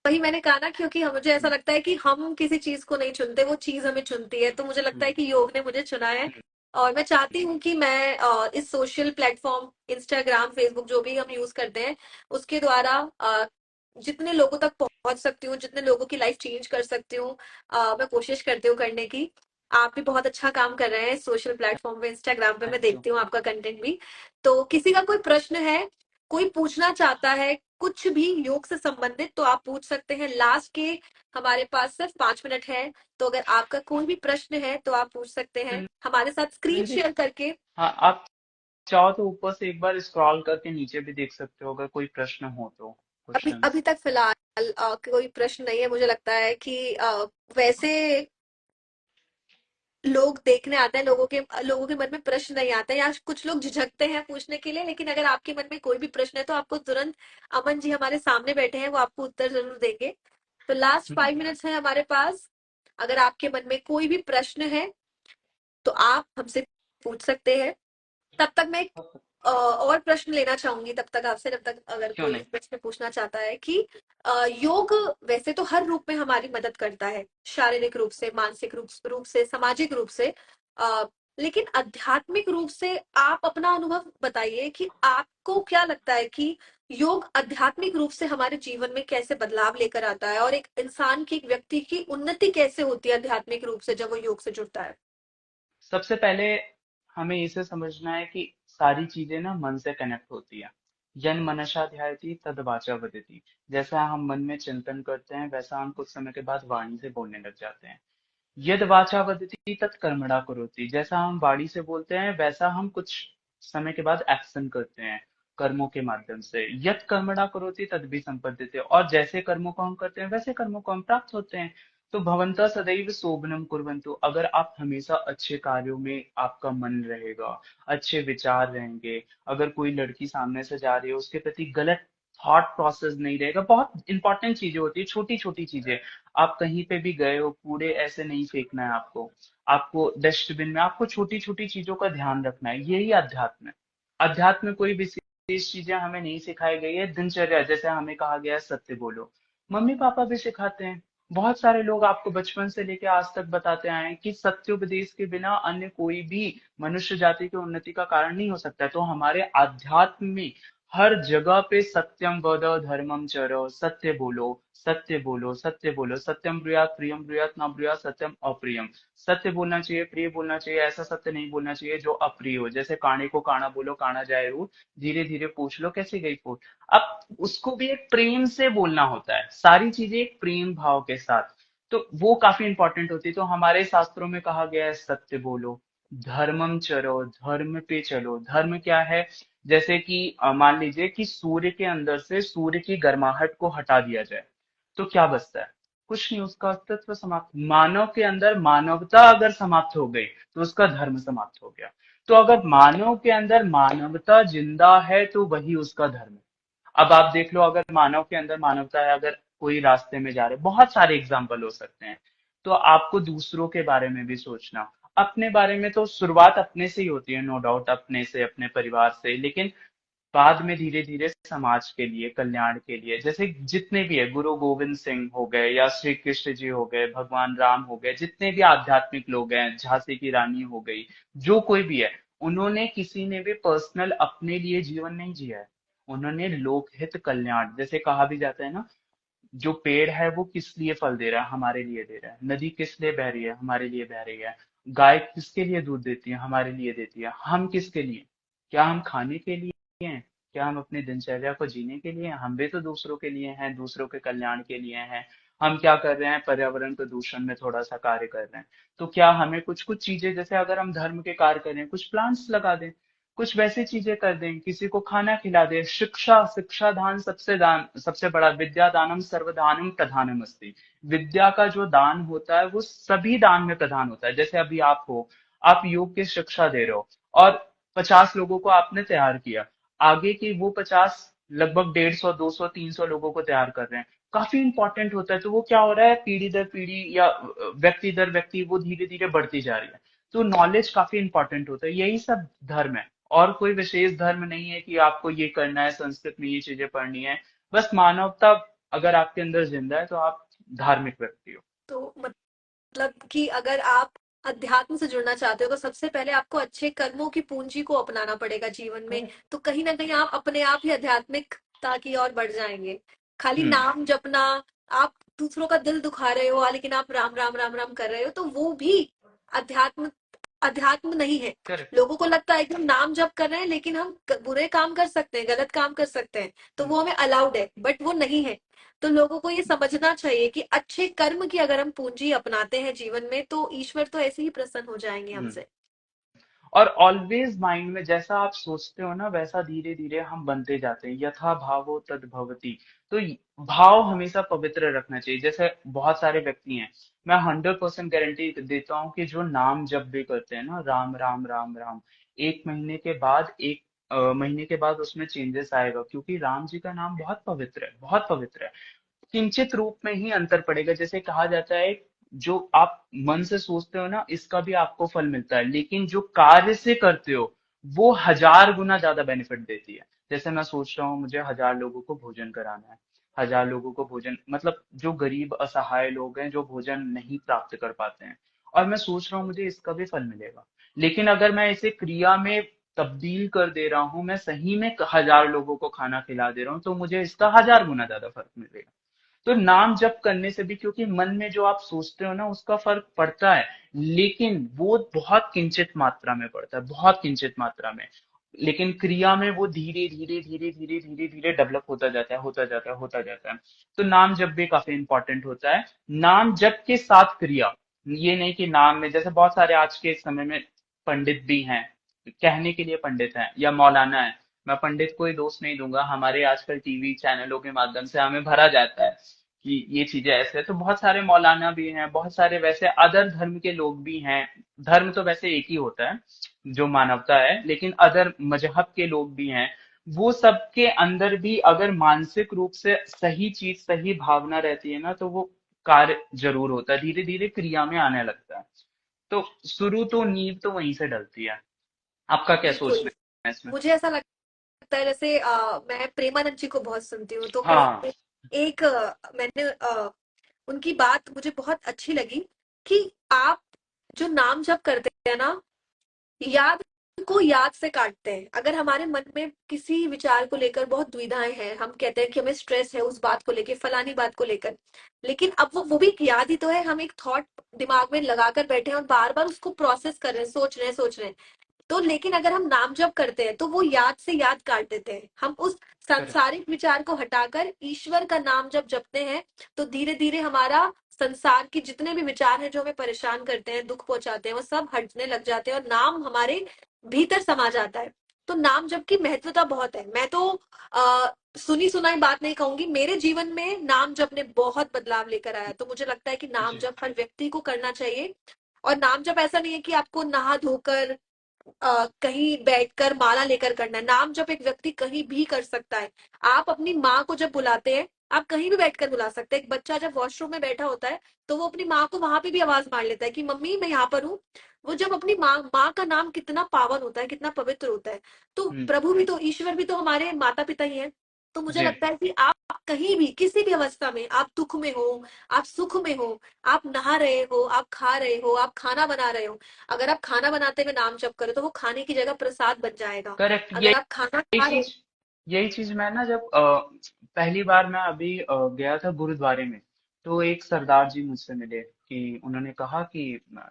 वही मैंने कहा ना, क्योंकि मुझे ऐसा हम्म, लगता है कि हम किसी चीज को नहीं चुनते, वो चीज हमें चुनती है। तो मुझे लगता है हम्म, कि योग ने मुझे चुना है। हम्म, और मैं चाहती जी। हूँ कि मैं इस सोशल प्लेटफॉर्म, इंस्टाग्राम, फेसबुक, जो भी हम यूज करते हैं, उसके द्वारा जितने लोगों तक पहुंच सकती हूँ, जितने लोगों की लाइफ चेंज कर सकती हूँ, मैं कोशिश करती हूँ करने की। आप भी बहुत अच्छा काम कर रहे हैं सोशल प्लेटफॉर्म पे, इंस्टाग्राम पे मैं थैंक यू। देखती हूँ आपका कंटेंट भी। तो किसी का कोई प्रश्न है, कोई पूछना चाहता है कुछ भी योग से संबंधित, तो आप पूछ सकते हैं। लास्ट के हमारे पास सिर्फ 5 मिनट है। तो अगर आपका कोई भी प्रश्न है तो आप पूछ सकते हैं हमारे साथ स्क्रीन जी। शेयर करके। हाँ, आप चाहो तो ऊपर से एक बार स्क्रॉल करके नीचे भी देख सकते हो, अगर कोई प्रश्न हो तो, अभी अभी क्वेश्चंस। तक फिलहाल कोई प्रश्न नहीं है। मुझे लगता है कि वैसे लोग देखने आते हैं, लोगों के मन में प्रश्न नहीं आते हैं, या कुछ लोग झिझकते हैं पूछने के लिए। लेकिन अगर आपके मन में कोई भी प्रश्न है, तो आपको तुरंत, अमन जी हमारे सामने बैठे हैं, वो आपको उत्तर जरूर देंगे। तो लास्ट 5 मिनट्स है हमारे पास। अगर आपके मन में कोई भी प्रश्न है, तो आप हमसे पूछ सकते हैं। तब तक मैं और प्रश्न लेना चाहूंगी तब तक आपसे, जब तक अगर क्यों कोई नहीं। प्रश्न पूछना चाहता है कि योग वैसे तो हर रूप में हमारी मदद करता है, शारीरिक रूप से, मानसिक रूप से, सामाजिक रूप से। अ, लेकिन आध्यात्मिक रूप से आप अपना अनुभव बताइए कि आपको क्या लगता है कि योग आध्यात्मिक रूप से हमारे जीवन में कैसे बदलाव लेकर आता है, और एक इंसान की, एक व्यक्ति की उन्नति कैसे होती है आध्यात्मिक रूप से जब वो योग से जुड़ता है। सबसे पहले हमें इसे समझना है कि सारी चीजें ना मन से कनेक्ट होती है। यन मनसा ध्यायति तद वाचा वदति। जैसा हम मन में चिंतन करते हैं वैसा हम कुछ समय के बाद वाणी से बोलने लग जाते हैं। यद वाचा वदति तत् कर्मणा करोति। जैसा हम वाणी से बोलते हैं वैसा हम कुछ समय के बाद एक्शन करते हैं कर्मों के माध्यम से। यत कर्मणा करोति तद भी संपद्यते। और जैसे कर्मों को हम करते हैं वैसे कर्मों को हम प्राप्त होते हैं। तो भवन्तः सदैव शोभनम कुर्वन्तु। अगर आप हमेशा अच्छे कार्यों में आपका मन रहेगा, अच्छे विचार रहेंगे, अगर कोई लड़की सामने से जा रही है उसके प्रति गलत थॉट प्रोसेस नहीं रहेगा। बहुत इंपॉर्टेंट चीजें होती है, छोटी छोटी चीजें। आप कहीं पे भी गए हो, कूड़े ऐसे नहीं फेंकना है आपको, आपको डस्टबिन में, आपको छोटी छोटी चीजों का ध्यान रखना है। यही अध्यात्म है। अध्यात्म में कोई विशेष चीजें हमें नहीं सिखाई गई है। दिनचर्या जैसे हमें कहा गया है सत्य बोलो, मम्मी पापा भी सिखाते हैं। बहुत सारे लोग आपको बचपन से लेकर आज तक बताते आए हैं कि सत्योपदेश के बिना अन्य कोई भी मनुष्य जाति की उन्नति का कारण नहीं हो सकता है। तो हमारे अध्यात्म में हर जगह पे सत्यम वद धर्मम चरो, सत्य बोलो, सत्य बोलो, सत्य बोलो, सत्यम ब्रूयात प्रियम ब्रूयात न ब्रूयात सत्यम अप्रियम। सत्य बोलना चाहिए, प्रिय बोलना चाहिए, ऐसा सत्य नहीं बोलना चाहिए जो अप्रिय हो। जैसे काणे को काना बोलो, काना जाए रूठ, धीरे धीरे पूछ लो कैसी गई फूट। अब उसको भी एक प्रेम से बोलना होता है, सारी चीजें एक प्रेम भाव के साथ। तो वो काफी इंपॉर्टेंट होती है। तो हमारे शास्त्रों में कहा गया है सत्य बोलो, धर्मम चरो, धर्म पे चलो। धर्म क्या है? जैसे कि मान लीजिए कि सूर्य के अंदर से सूर्य की गर्माहट को हटा दिया जाए तो क्या बचता है? कुछ नहीं, उसका अस्तित्व समाप्त। मानव के अंदर मानवता अगर समाप्त हो गई तो उसका धर्म समाप्त हो गया। तो अगर मानव के अंदर मानवता जिंदा है तो वही उसका धर्म है। अब आप देख लो, अगर मानव के अंदर मानवता है, अगर कोई रास्ते में जा रहे, बहुत सारे एग्जाम्पल हो सकते हैं। तो आपको दूसरों के बारे में भी सोचना, अपने बारे में तो शुरुआत अपने से ही होती है, नो डाउट, अपने से, अपने परिवार से। लेकिन बाद में धीरे धीरे समाज के लिए, कल्याण के लिए, जैसे जितने भी है, गुरु गोविंद सिंह हो गए या श्री कृष्ण जी हो गए, भगवान राम हो गए, जितने भी आध्यात्मिक लोग हैं, झांसी की रानी हो गई, जो कोई भी है, उन्होंने किसी ने भी पर्सनल अपने लिए जीवन नहीं जिया है। उन्होंने लोकहित कल्याण, जैसे कहा भी जाता है ना, जो पेड़ है वो किस लिए फल दे रहा है? हमारे लिए दे रहा है। नदी किस लिए बह रही है? हमारे लिए बह रही है। गाय किसके लिए दूध देती है? हमारे लिए देती है। हम किसके लिए? क्या हम खाने के लिए हैं? क्या हम अपनी दिनचर्या को जीने के लिए हैं? हम भी तो दूसरों के लिए हैं, दूसरों के कल्याण के लिए हैं। हम क्या कर रहे हैं? पर्यावरण प्रदूषण में थोड़ा सा कार्य कर रहे हैं। तो क्या हमें कुछ कुछ चीजें, जैसे अगर हम धर्म के कार्य करें, कुछ प्लांट्स लगा दें, कुछ वैसी चीजें कर दें, किसी को खाना खिला दें। शिक्षा, शिक्षा दान सबसे दान सबसे बड़ा, विद्या दानम सर्वदानम प्रधानम अस्ति। विद्या का जो दान होता है वो सभी दान में प्रधान होता है। जैसे अभी आप हो, आप योग की शिक्षा दे रहे हो और 50 लोगों को आपने तैयार किया, आगे की वो 50 लगभग 150, 200, 300 लोगों को तैयार कर रहे हैं। काफी इंपॉर्टेंट होता है। तो वो क्या हो रहा है, पीढ़ी दर पीढ़ी या व्यक्ति दर व्यक्ति वो धीरे धीरे बढ़ती जा रही है। तो नॉलेज काफी इंपॉर्टेंट होता है। यही सब धर्म है। और कोई विशेष धर्म नहीं है कि आपको ये करना है, संस्कृत में ये चीजें पढ़नी है। बस मानवता अगर आपके अंदर जिंदा है तो आप धार्मिक व्यक्ति हो। तो मतलब कि अगर आप अध्यात्म से जुड़ना चाहते हो तो सबसे पहले आपको अच्छे कर्मों की पूंजी को अपनाना पड़ेगा जीवन में, तो कहीं ना कहीं आप अपने आप ही आध्यात्मिकता की ओर बढ़ जाएंगे। खाली हम्म। नाम जपना, आप दूसरों का दिल दुखा रहे हो लेकिन आप राम राम राम राम कर रहे हो, तो वो भी अध्यात्म अध्यात्म नहीं है। करेक्ट। लोगों को लगता है कि हम नाम जप कर रहे हैं लेकिन हम बुरे काम कर सकते हैं, गलत काम कर सकते हैं, तो वो हमें अलाउड है, बट वो नहीं है। तो लोगों को ये समझना चाहिए कि अच्छे कर्म की अगर हम पूंजी अपनाते हैं जीवन में तो ईश्वर तो ऐसे ही प्रसन्न हो जाएंगे हम्म। हमसे। और ऑलवेज माइंड में जैसा आप सोचते हो ना वैसा धीरे धीरे हम बनते जाते हैं। यथा भावो तद भवति। तो भाव हमेशा पवित्र रखना चाहिए। जैसे बहुत सारे व्यक्ति हैं, मैं 100% गारंटी देता हूँ कि जो नाम जप भी करते हैं ना, राम राम राम राम, एक महीने के बाद, एक महीने के बाद उसमें चेंजेस आएगा, क्योंकि राम जी का नाम बहुत पवित्र है, बहुत पवित्र है। किंचित रूप में ही अंतर पड़ेगा। जैसे कहा जाता है, जो आप मन से सोचते हो ना इसका भी आपको फल मिलता है, लेकिन जो कार्य से करते हो वो 1000 गुना ज्यादा बेनिफिट देती है। जैसे मैं सोच रहा हूँ मुझे 1000 लोगों को भोजन कराना है, 1000 लोगों को भोजन मतलब जो गरीब असहाय लोग हैं जो भोजन नहीं प्राप्त कर पाते हैं, और मैं सोच रहा हूँ मुझे इसका भी फल मिलेगा। लेकिन अगर मैं इसे क्रिया में तब्दील कर दे रहा हूँ, मैं सही में 1000 लोगों को खाना खिला दे रहा हूँ, तो मुझे इसका 1000 गुना ज्यादा फर्क मिलेगा। तो नाम जप करने से भी, क्योंकि मन में जो आप सोचते हो ना उसका फर्क पड़ता है, लेकिन वो बहुत किंचित मात्रा में पड़ता है, बहुत किंचित मात्रा में। लेकिन क्रिया में वो धीरे धीरे धीरे धीरे धीरे धीरे डेवलप होता जाता है, होता जाता है, होता जाता है। तो नाम जप भी काफी इंपॉर्टेंट होता है। नाम जप के साथ क्रिया, ये नहीं कि नाम में, जैसे बहुत सारे आज के समय में पंडित भी हैं, कहने के लिए पंडित हैं या मौलाना है। मैं पंडित को ही दोष नहीं दूंगा, हमारे आजकल टीवी चैनलों के माध्यम से हमें भरा जाता है कि ये चीजें ऐसे है। तो बहुत सारे मौलाना भी हैं, बहुत सारे वैसे अदर धर्म के लोग भी हैं। धर्म तो वैसे एक ही होता है जो मानवता है, लेकिन अदर मजहब के लोग भी हैं। वो सबके अंदर भी अगर मानसिक रूप से सही चीज, सही भावना रहती है ना, तो वो कार्य जरूर होता है, धीरे धीरे क्रिया में आने लगता है। तो शुरू तो नींव तो वहीं से डलती है। आपका क्या बिल्कुल। सोचना है इसमें? मुझे ऐसा लगता है जैसे मैं प्रेमानंद जी को बहुत सुनती हूँ, तो कहीं हाँ। पे एक मैंने उनकी बात मुझे बहुत अच्छी लगी कि आप जो नाम जप करते हैं ना, याद को याद से काटते हैं। अगर हमारे मन में किसी विचार को लेकर बहुत दुविधाएं हैं, हम कहते हैं कि हमें स्ट्रेस है उस बात को लेकर, फलानी बात को लेकर, लेकिन अब वो भी एक याद ही तो है। हम एक थॉट दिमाग में लगाकर बैठे हैं और बार बार उसको प्रोसेस कर रहे हैं, सोच रहे हैं। तो लेकिन अगर हम नाम जप करते हैं तो वो याद से याद काट देते हैं। हम उस करेक्ट। सांसारिक विचार को हटाकर ईश्वर का नाम जब जपते हैं, तो धीरे धीरे हमारा संसार की जितने भी विचार हैं जो हमें परेशान करते हैं, दुख पहुंचाते हैं, वो सब हटने लग जाते हैं और नाम हमारे भीतर समा जाता है। तो नाम जप की महत्वता बहुत है। मैं तो सुनी सुनाई बात नहीं कहूंगी, मेरे जीवन में नाम जप ने बहुत बदलाव लेकर आया। तो मुझे लगता है कि नाम जी। जप हर व्यक्ति को करना चाहिए। और नाम जप ऐसा नहीं है कि आपको नहा धोकर कहीं बैठकर माला लेकर करना है। नाम जब एक व्यक्ति कहीं भी कर सकता है। आप अपनी माँ को जब बुलाते हैं, आप कहीं भी बैठकर बुला सकते हैं। एक बच्चा जब वॉशरूम में बैठा होता है, तो वो अपनी माँ को वहां पे भी आवाज मार लेता है कि मम्मी मैं यहाँ पर हूँ। वो जब अपनी माँ माँ का नाम कितना पावन होता है, कितना पवित्र होता है। तो हम्म। प्रभु भी तो, ईश्वर भी तो हमारे माता पिता ही हैं। तो मुझे जी। लगता है कि आप कहीं भी किसी भी अवस्था में, आप दुख में हो, आप सुख में हो, आप नहा रहे हो, आप खा रहे हो, आप खाना बना रहे हो, अगर आप खाना बनाते हुए नाम जप करो तो वो खाने की जगह प्रसाद बन जाएगा। करेक्ट। अगर आप खाना यही खा रहे हो। चीज यही चीज मैं ना, जब पहली बार मैं अभी गया था गुरुद्वारे में, तो एक सरदार जी मुझसे मिले कि उन्होंने कहा कि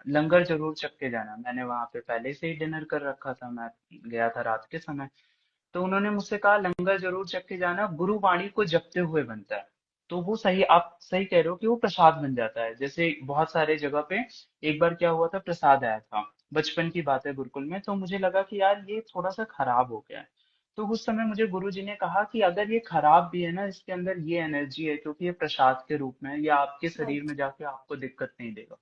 लंगर जरूर चख के जाना। मैंने वहां पे पहले से ही डिनर कर रखा था, मैं गया था रात के समय। तो उन्होंने मुझसे कहा लंगर जरूर चख के जाना, गुरुवाणी को जपते हुए बनता है। तो वो सही, आप सही कह रहे हो कि वो प्रसाद बन जाता है। जैसे बहुत सारे जगह पे एक बार क्या हुआ था, प्रसाद आया था, बचपन की बात है गुरुकुल में, तो मुझे लगा कि यार ये थोड़ा सा खराब हो गया है। तो उस समय मुझे गुरुजी ने कहा कि अगर ये खराब भी है ना, इसके अंदर ये एनर्जी है, क्योंकि ये प्रसाद के रूप में है, ये आपके शरीर राइट। में जाके आपको दिक्कत नहीं देगा।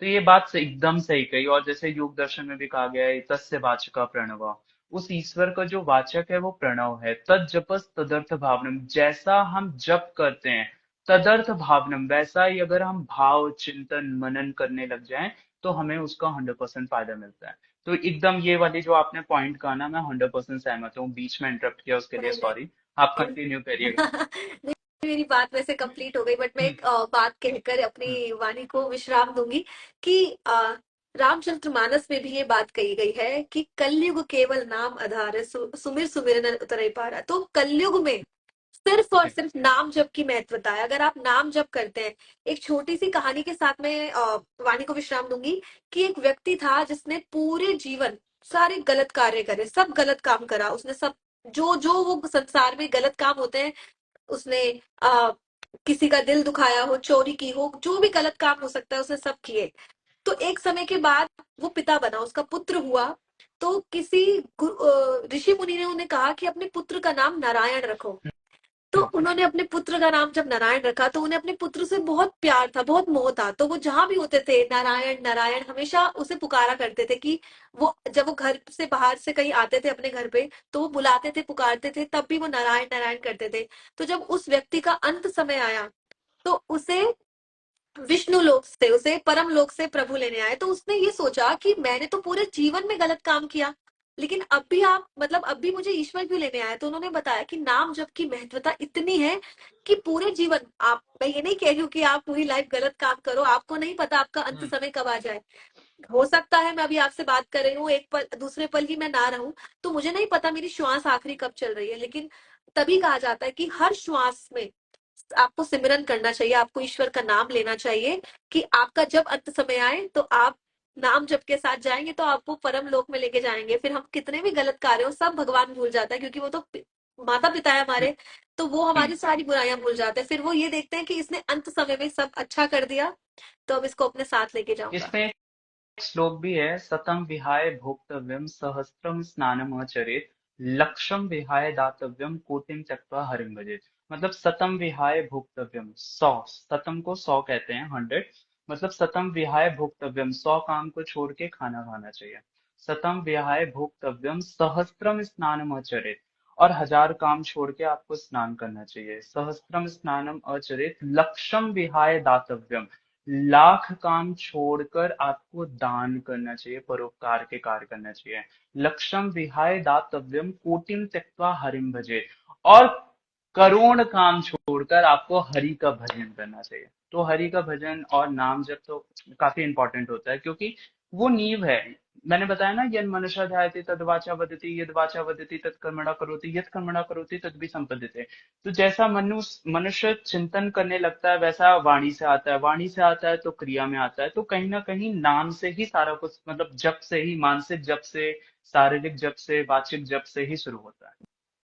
तो ये बात एकदम सही कही। और जैसे योग दर्शन में भी कहा गया है, तस्य वाचका प्रणव, उस ईश्वर का जो वाचक है वो प्रणव है। तद जपस तदर्थ भावनम, जैसा हम जप करते हैं तदर्थ भावनम, वैसा ही अगर हम भाव चिंतन मनन करने लग जाएं, तो हमें उसका 100% फायदा मिलता है। तो एकदम ये वाली जो आपने पॉइंट कहा ना, मैं 100% सहमत हूँ। बीच में इंटरप्ट किया उसके लिए नहीं सॉरी। आप नहीं कंटिन्यू करिएगा। नहीं, मेरी बात वैसे कंप्लीट हो गई, बट मैं हम्म। एक बात कहकर हम्म। अपनी वाणी को विश्राम दूंगी कि रामचरितमानस में भी ये बात कही गई है कि कलयुग केवल नाम आधार है, सुमिर सुमिर न उतरे पारा। तो कलयुग में सिर्फ और जी। सिर्फ नाम जप की महत्वता है। अगर आप नाम जप करते हैं, एक छोटी सी कहानी के साथ में वाणी को विश्राम दूंगी कि एक व्यक्ति था जिसने पूरे जीवन सारे गलत कार्य करे, सब गलत काम करा उसने, सब जो जो वो संसार में गलत काम होते हैं उसने, आ, किसी का दिल दुखाया हो, चोरी की हो, जो भी गलत काम हो सकता है उसने सब किए। तो एक समय के बाद वो पिता बना, उसका पुत्र हुआ। तो किसी ऋषि मुनि ने उन्हें कहा कि अपने पुत्र का नाम नारायण रखो। तो हम्म। उन्होंने अपने पुत्र का नाम जब नारायण रखा, तो उन्हें अपने पुत्र से बहुत प्यार था, बहुत मोह था। तो वो जहां भी होते थे नारायण नारायण हमेशा उसे पुकारा करते थे कि वो जब वो घर से बाहर से कहीं आते थे अपने घर पे, तो वो बुलाते थे, पुकारते थे, तब भी वो नारायण नारायण करते थे। तो जब उस व्यक्ति का अंत समय आया, तो उसे विष्णु लोक से, उसे परम लोक से प्रभु लेने आए। तो उसने ये सोचा कि मैंने तो पूरे जीवन में गलत काम किया, लेकिन अब भी आप मतलब अब भी मुझे ईश्वर क्यों लेने आए? तो उन्होंने बताया कि नाम जप की महत्वता इतनी है कि पूरे जीवन आप, मैं ये नहीं कह रही हूँ कि आप पूरी लाइफ गलत काम करो, आपको नहीं पता आपका अंत हम्म। समय कब आ जाए। हो सकता है मैं अभी आपसे बात कर रही हूँ, एक पल दूसरे पल ही मैं ना रहूं, तो मुझे नहीं पता मेरी श्वास आखिरी कब चल रही है, लेकिन तभी कहा जाता है कि हर श्वास में आपको सिमरन करना चाहिए, आपको ईश्वर का नाम लेना चाहिए, कि आपका जब अंत समय आए तो आप नाम जप के साथ जाएंगे तो आपको परम लोक में लेके जाएंगे। फिर हम कितने भी गलत कार्य हो सब भगवान भूल जाता है, क्योंकि वो तो माता पिता है हमारे, तो वो हम्म। हमारी सारी बुराइयां भूल जाते हैं। फिर वो ये देखते हैं कि इसने अंत समय में सब अच्छा कर दिया, तो अब इसको अपने साथ लेके जाऊंगा। इसमें एक श्लोक भी है, सतम विहाय भोक्तव्यम सहस्त्रम स्नानम आचरेत, लक्षम विहाय दातव्यम कोटिम त्यक्त्वा हरिम भजेत। मतलब सतम विहाय भोक्तव्यम, 100, सतम को 100 कहते हैं, 100। मतलब सतम विहाय भोक्तव्यम, 100 काम को छोड़ के खाना खाना चाहिए। सतम विहाय भोक्तव्यम सहस्त्रम स्नानम आचरेत, और 1000 काम छोड़ के आपको स्नान करना चाहिए। सहस्त्रम स्नानम आचरेत, लक्षम विहाय दातव्यम, लाख काम छोड़कर आपको दान करना चाहिए, परोपकार के कार्य करना चाहिए। लक्षम विहाय दातव्यम कोटिम त्यक्त्वा हरिम भजे, और करोड़ काम छोड़कर आपको हरि का भजन करना चाहिए। तो हरि का भजन और नाम जप तो काफी इंपॉर्टेंट होता है, क्योंकि वो नींव है। मैंने बताया ना, यन मनुष्य ध्यायते तद वाचा वदति, यद वाचा वदति तद कर्मणा करोति, यद कर्मणा करोति तद भी संपद्यते। तो जैसा मनुष्य मनुष्य चिंतन करने लगता है, वैसा वाणी से आता है, वाणी से आता है तो क्रिया में आता है। तो कहीं ना कहीं नाम से ही सारा कुछ, मतलब जप से ही, मानसिक जप से, शारीरिक जप से, वाचिक जप से ही शुरू होता है।